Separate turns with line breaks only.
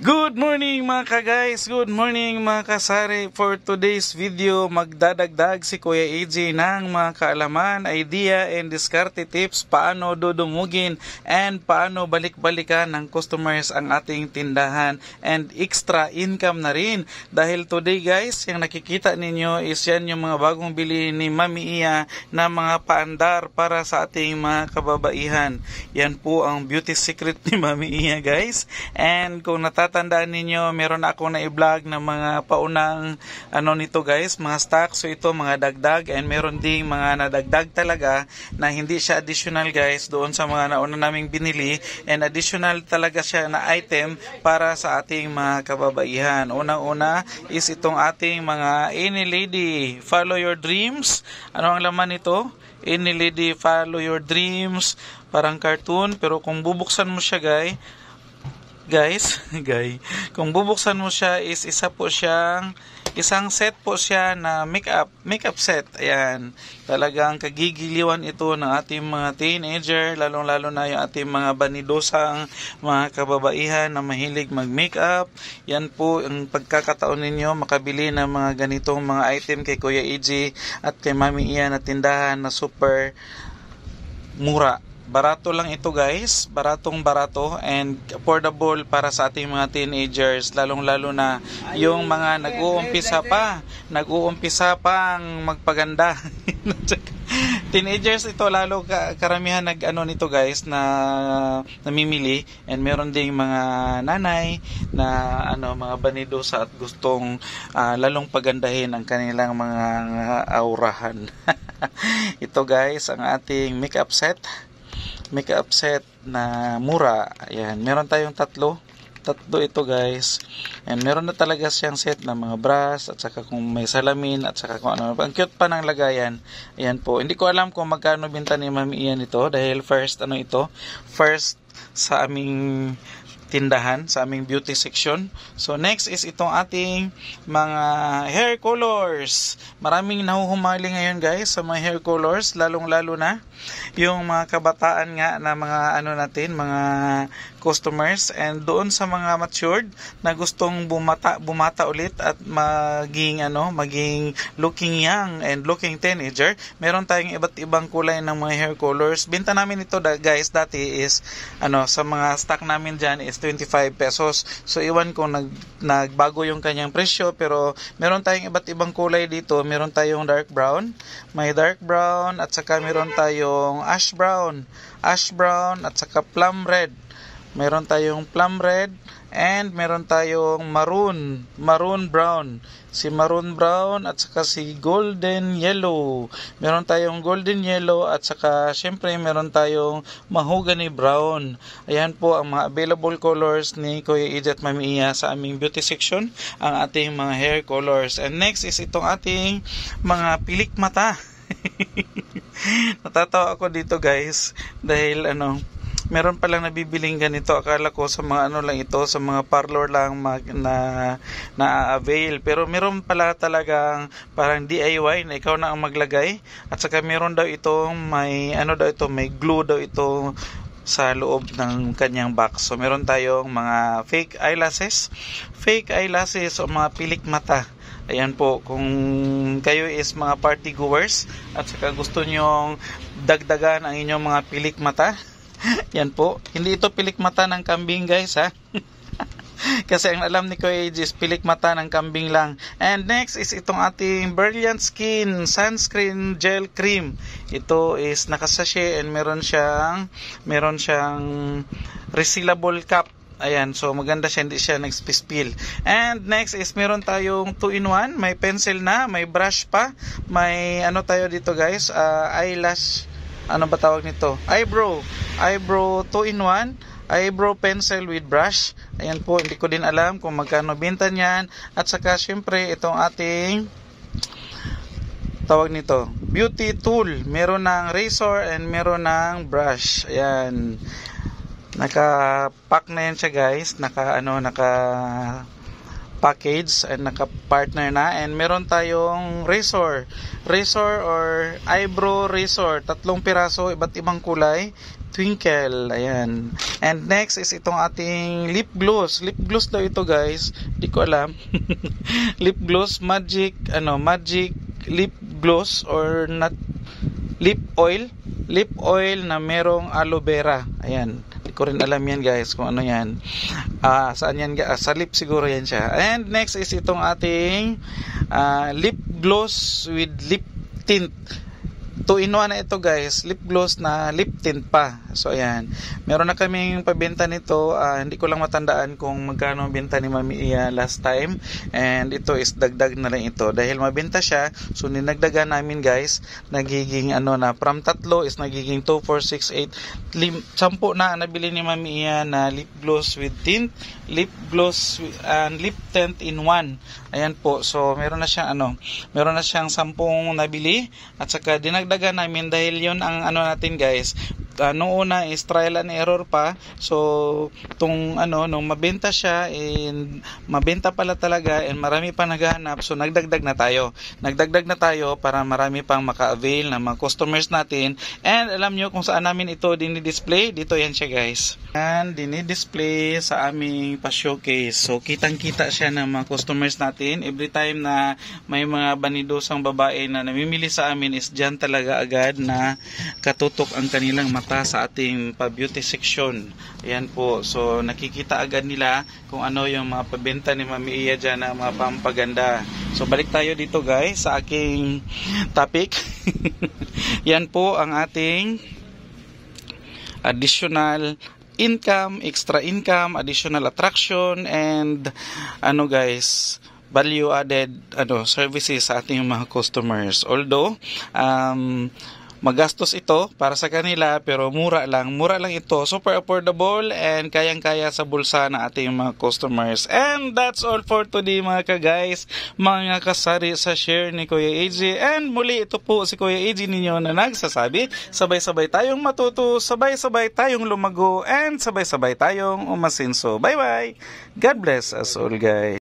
Good morning mga ka-guys, good morning mga kasari. For today's video, magdadagdag si Kuya AJ ng mga kaalaman, idea and diskarte tips paano dudumugin and paano balik-balikan ng customers ang ating tindahan and extra income na rin. Dahil today guys, yung nakikita ninyo is yan yung mga bagong bili ni Mami Iya na mga paandar para sa ating mga kababaihan. Yan po ang beauty secret ni Mami Iya guys. And kung natatandaan ninyo, meron ako na i-vlog na mga paunang nito guys, mga stock. So ito mga dagdag, and meron ding mga nadagdag talaga na hindi siya additional guys doon sa mga nauna naming binili, and additional talaga siya na item para sa ating mga kababaihan. Unang-una is itong ating mga Any Lady Follow Your Dreams. Ano ang laman nito? Any Lady Follow Your Dreams, parang cartoon, pero kung bubuksan mo siya guys, kung bubuksan mo siya is isang set po siya na makeup set. Ayan, talagang kagigiliwan ito ng ating mga teenager, lalong-lalo na yung ating mga banidosang mga kababaihan na mahilig mag-makeup. Yan po ang pagkakataon ninyo makabili ng mga ganitong mga item kay Kuya AJ at kay Mami Iya na tindahan na super mura. Barato lang ito guys, barato and affordable para sa ating mga teenagers, lalong-lalo na yung mga nag-uumpisa pang magpaganda. Teenagers ito lalo karamihan nito guys na namimili, and meron ding mga nanay na mga banidosa at gustong lalong pagandahin ang kanilang mga aurahan. Ito guys ang ating makeup set na mura. Ayan, meron tayong tatlo ito guys, and meron na talaga siyang set na mga brush at saka kung may salamin at saka kung ano. Ang cute pa ng lagayan. Ayan po, hindi ko alam kung magkano binta ni Mami Iyan ito dahil first sa aming tindahan, sa aming beauty section. So next is itong ating mga hair colors. Maraming nahuhumali ngayon guys sa mga hair colors, lalong-lalo na yung mga kabataan nga na mga mga customers, and doon sa mga matured na gustong bumata ulit at maging looking young and looking teenager, meron tayong iba't ibang kulay ng mga hair colors. Benta namin ito guys dati is sa mga stock namin dyan is 25 pesos. So iwan kung nagbago yung kanyang presyo, pero meron tayong iba't ibang kulay dito. Meron tayong dark brown, may dark brown, at saka meron tayong ash brown at saka plum red. Meron tayong plum red, and meron tayong maroon brown. Si maroon brown at saka si golden yellow. Meron tayong golden yellow at saka syempre meron tayong mahogany brown. Ayan po ang mga available colors ni Kuya AJ at Mami Iya sa aming beauty section, ang ating mga hair colors. And next is itong ating mga pilik mata. Natatawa ako dito guys dahil meron palang nabibiling ganito. Akala ko sa mga lang ito, sa mga parlor lang na-avail. Pero meron pala talagang parang DIY na ikaw na ang maglagay. At saka meron daw itong may glue daw ito sa loob ng kanyang box. So meron tayong mga fake eyelashes o mga pilik mata. Ayan po, kung kayo is mga party goers at saka gusto nyong dagdagan ang inyong mga pilik mata, yan po. Hindi ito pilik mata ng kambing guys ha. Kasi ang alam ni Kuya AJ is pilik mata ng kambing lang. And next is itong ating Brilliant Skin Sunscreen Gel Cream. Ito is nakasashe and meron siyang resealable cap. Ayan, so maganda siya, hindi siya nag-spill. And next is meron tayong 2-in-1, may pencil na, may brush pa, may tayo dito guys, eyelash, ba tawag nito? Eyebrow 2-in-1, eyebrow pencil with brush. Ayan po, hindi ko din alam kung magkano binta niyan. At saka syempre itong ating tawag nito, beauty tool. Meron ng razor and meron ng brush. Ayan. Naka-pack na yan siya guys. Naka package and naka-partner na, and meron tayong razor or eyebrow razor, 3 piraso, iba't ibang kulay. Twinkle. Ayan. And next is itong ating lip gloss. Lip gloss daw ito, guys. Di ko alam. Lip gloss, magic lip gloss or not lip oil. Lip oil na merong aloe vera. Ayan. Di ko rin alam yan, guys, kung ano yan. Saan yan? Sa lip siguro yan siya. And next is itong ating lip gloss with lip tint. 2-in-1 na ito, guys. Lip gloss na lip tint pa. So ayan, meron na kaming pabenta nito. Hindi ko lang matandaan kung magkano ang benta ni Mami Iya last time. And ito is dagdag na lang ito. Dahil mabenta siya, so ninagdagan namin, guys. Nagiging from 3 is nagiging 2, 4, 6, 8 10 na nabili ni Mami Iya na lip gloss with tint, lip gloss and lip tint in 1. Ayan po. So meron na siyang meron na siyang 10 nabili at saka dinagdagan namin dahil yon ang natin, guys. Noong una is trial and error pa. So nung mabenta siya and mabenta pala talaga and marami pa naghahanap, so nagdagdag na tayo para marami pang maka-avail na mga customers natin. And alam nyo kung saan namin ito dinidisplay? Dito yan siya, guys. And dinidisplay sa aming pa-showcase. So kitang kita siya ng mga customers natin. Every time na may mga banidosang babae na namimili sa amin is dyan talaga agad na katutok ang kanilang mata sa ating pa-beauty section. Ayan po. So nakikita agad nila kung ano yung mga pabenta ni Mami Iya dyan na mga pampaganda. So balik tayo dito, guys, sa aking topic. Yan po ang ating additional income, extra income, additional attraction, and guys, value added services sa ating mga customers. Although magastos ito para sa kanila, pero mura lang ito, super affordable and kayang-kaya sa bulsa ng ating mga customers. And that's all for today, mga ka-guys, mga kasari sa share ni Kuya AJ. And muli, ito po si Kuya AJ ninyo na nagsasabi, sabay-sabay tayong matuto, sabay-sabay tayong lumago, and sabay-sabay tayong umasinso. Bye-bye! God bless us all, guys!